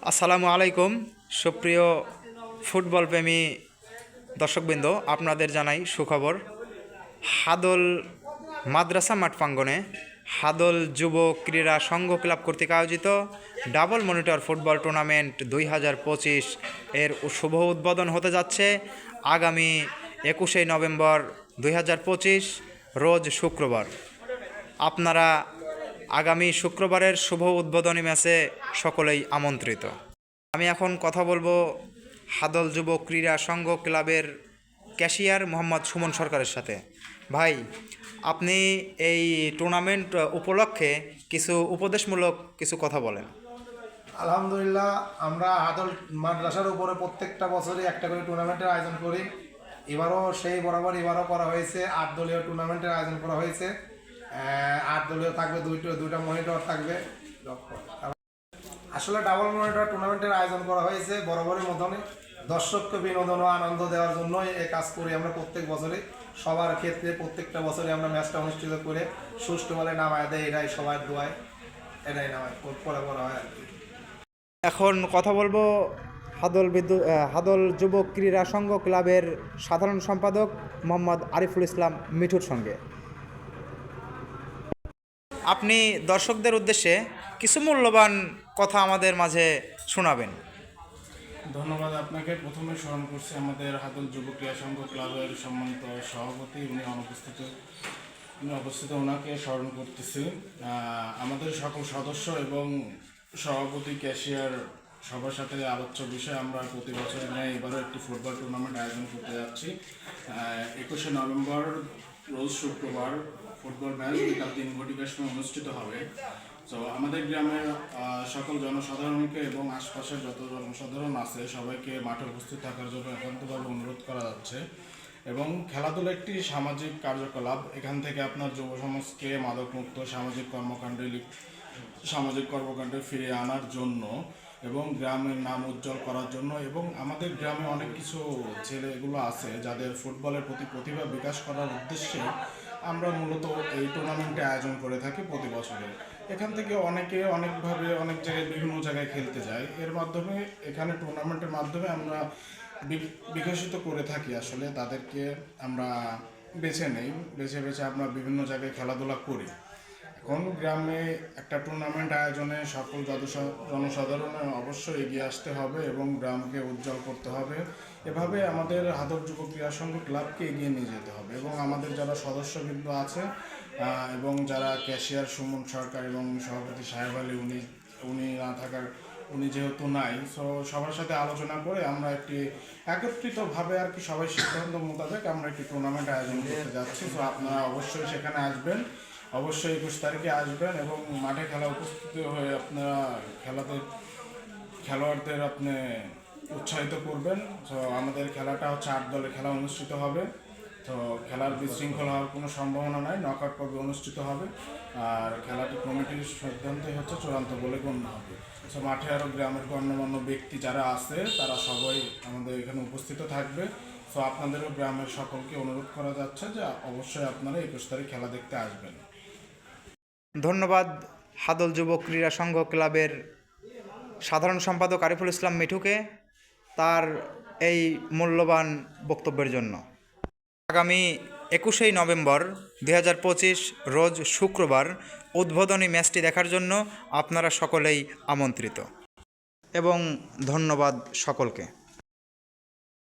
আসসালামু আলাইকুম সুপ্রিয় ফুটবল প্রেমী দর্শকবৃন্দ, আপনাদের জানাই সুখবর। হাদল মাদ্রাসা মাঠ প্রাঙ্গণে হাদল যুব ক্রীড়া সংঘ ক্লাব কর্তৃক আয়োজিত ডাবল মনিটর ফুটবল টুর্নামেন্ট 2025 এর শুভ উদ্বোধন হতে যাচ্ছে আগামী 21 নভেম্বর 2025 রোজ শুক্রবার। আপনারা আগামী শুক্রবারের শুভ উদ্বোধনী ম্যাচে সকলেই আমন্ত্রিত। আমি এখন কথা বলবো হাদল যুব ক্রীড়া সংঘ ক্লাবের ক্যাশিয়ার মোহাম্মদ সুমন সরকারের সাথে। ভাই, আপনি এই টুর্নামেন্ট উপলক্ষে কিছু উপদেশমূলক কিছু কথা বলেন। আলহামদুলিল্লাহ, আমরা হাদল মাদ্রাসার উপরে প্রত্যেকটা বছরই একটা করে টুর্নামেন্টের আয়োজন করি। এবারও সেই বরাবর এবারও করা হয়েছে, 8 দলীয় টুর্নামেন্টের আয়োজন করা হয়েছে। 8 দলীয় থাকবে, দুইটা মনিটর থাকবে। আসলে ডাবল মনিটর টুর্নামেন্টের আয়োজন করা হয়েছে বরাবরের মতনই দর্শককে বিনোদন ও আনন্দ দেওয়ার জন্যই এই কাজ করি আমরা প্রত্যেক বছরই। সবার ক্ষেত্রে প্রত্যেকটা বছরই আমরা ম্যাচটা অনুষ্ঠিত করে সুষ্ঠুভাবে নামায় দেয়, এটাই সবার দোয়ায়, এটাই নামায় পরে করা হয় আর কি। এখন কথা বলবো হাদল যুব ক্রীড়া সংঘ ক্লাবের সাধারণ সম্পাদক মোহাম্মদ আরিফুল ইসলাম মিঠুর সঙ্গে। আপনি দর্শকদের উদ্দেশ্যে কিছু মূল্যবান কথা আমাদের মাঝে শোনাবেন। ধন্যবাদ আপনাকে। প্রথমে স্মরণ করছি আমাদের হাদল যুব ক্রীড়া সংঘ ক্লাবের সম্মানিত সভাপতি, উনি অনুপস্থিত, ওনাকে স্মরণ করতেছি। আমাদের সকল সদস্য এবং সভাপতি, ক্যাশিয়ার সবার সাথে আলোচ্য বিষয়ে আমরা প্রতি বছর নিয়ে এবারও একটি ফুটবল টুর্নামেন্ট আয়োজন করতে যাচ্ছি। 21 নভেম্বর রোজ শুক্রবার ফুটবল ম্যাচ বিকাল 3 ঘটিকার সময় অনুষ্ঠিত হবে। তো আমাদের গ্রামের সকল জনসাধারণকে এবং আশপাশের যত জনসাধারণ আছে সবাইকে মাঠে উপস্থিত থাকার জন্য একান্তভাবে অনুরোধ করা যাচ্ছে। এবং খেলাধুলা একটি সামাজিক কার্যকলাপ। এখান থেকে আপনার যুব সমাজকে মাদকমুক্ত সামাজিক কর্মকাণ্ডে ফিরিয়ে আনার জন্য এবং গ্রামের নাম উজ্জ্বল করার জন্য, এবং আমাদের গ্রামে অনেক কিছু ছেলেগুলো আছে যাদের ফুটবলের প্রতি প্রতিভা বিকাশ করার উদ্দেশ্যে আমরা মূলত এই টুর্নামেন্টে আয়োজন করে থাকি প্রতি বছরে। এখান থেকে অনেকে অনেকভাবে অনেক জায়গায় বিভিন্ন জায়গায় খেলতে যায়। এর মাধ্যমে এখানে টুর্নামেন্টের মাধ্যমে আমরা বিকশিত করে থাকি। আসলে তাদেরকে আমরা বেছে বেছে আমরা বিভিন্ন জায়গায় খেলাধুলা করি। এখন গ্রামে একটা টুর্নামেন্ট আয়োজনে সকল জনসাধারণের অবশ্যই এগিয়ে আসতে হবে এবং গ্রামকে উজ্জ্বল করতে হবে। এভাবে আমাদের হাদল যুব ক্রীড়া সংঘ ক্লাবকে এগিয়ে নিয়ে যেতে হবে। এবং আমাদের যারা সদস্যবৃন্দ আছে এবং যারা ক্যাশিয়ার সুমন সরকার এবং সভাপতি সাহেব আলী, উনি যেহেতু নাই, সো সবার সাথে আলোচনা করে আমরা একটি একত্রিতভাবে আর কি সবাই সিদ্ধান্ত মোতাবেক আমরা একটি টুর্নামেন্ট আয়োজন করতে যাচ্ছি। তো আপনারা অবশ্যই সেখানে আসবেন, অবশ্যই 21 তারিখে আসবেন এবং মাঠে খেলা উপস্থিত হয়ে আপনারা খেলোয়াড়দের আপনি উৎসাহিত করবেন। তো আমাদের খেলাটা হচ্ছে 8 দলের খেলা অনুষ্ঠিত হবে। তো খেলার বিশৃঙ্খলা হওয়ার কোনো সম্ভাবনা নাই, নকআউট পর্বে অনুষ্ঠিত হবে। আর খেলাটি কমিটির সিদ্ধান্তই হচ্ছে চূড়ান্ত বলে গণ্য হবে। তো মাঠে আরও গ্রামের গণ্যমান্য ব্যক্তি যারা আছে তারা সবাই আমাদের এখানে উপস্থিত থাকবে। তো আপনাদেরও গ্রামের সকলকে অনুরোধ করা যাচ্ছে যে অবশ্যই আপনারা 21 তারিখ খেলা দেখতে আসবেন। ধন্যবাদ হাদল যুব ক্রীড়া সংঘ ক্লাবের সাধারণ সম্পাদক আরিফুল ইসলাম মিঠুকে তার এই মূল্যবান বক্তব্যের জন্য। আগামী 21 নভেম্বর 2025 রোজ শুক্রবার উদ্বোধনী ম্যাচটি দেখার জন্য আপনারা সকলেই আমন্ত্রিত এবং ধন্যবাদ সকলকে।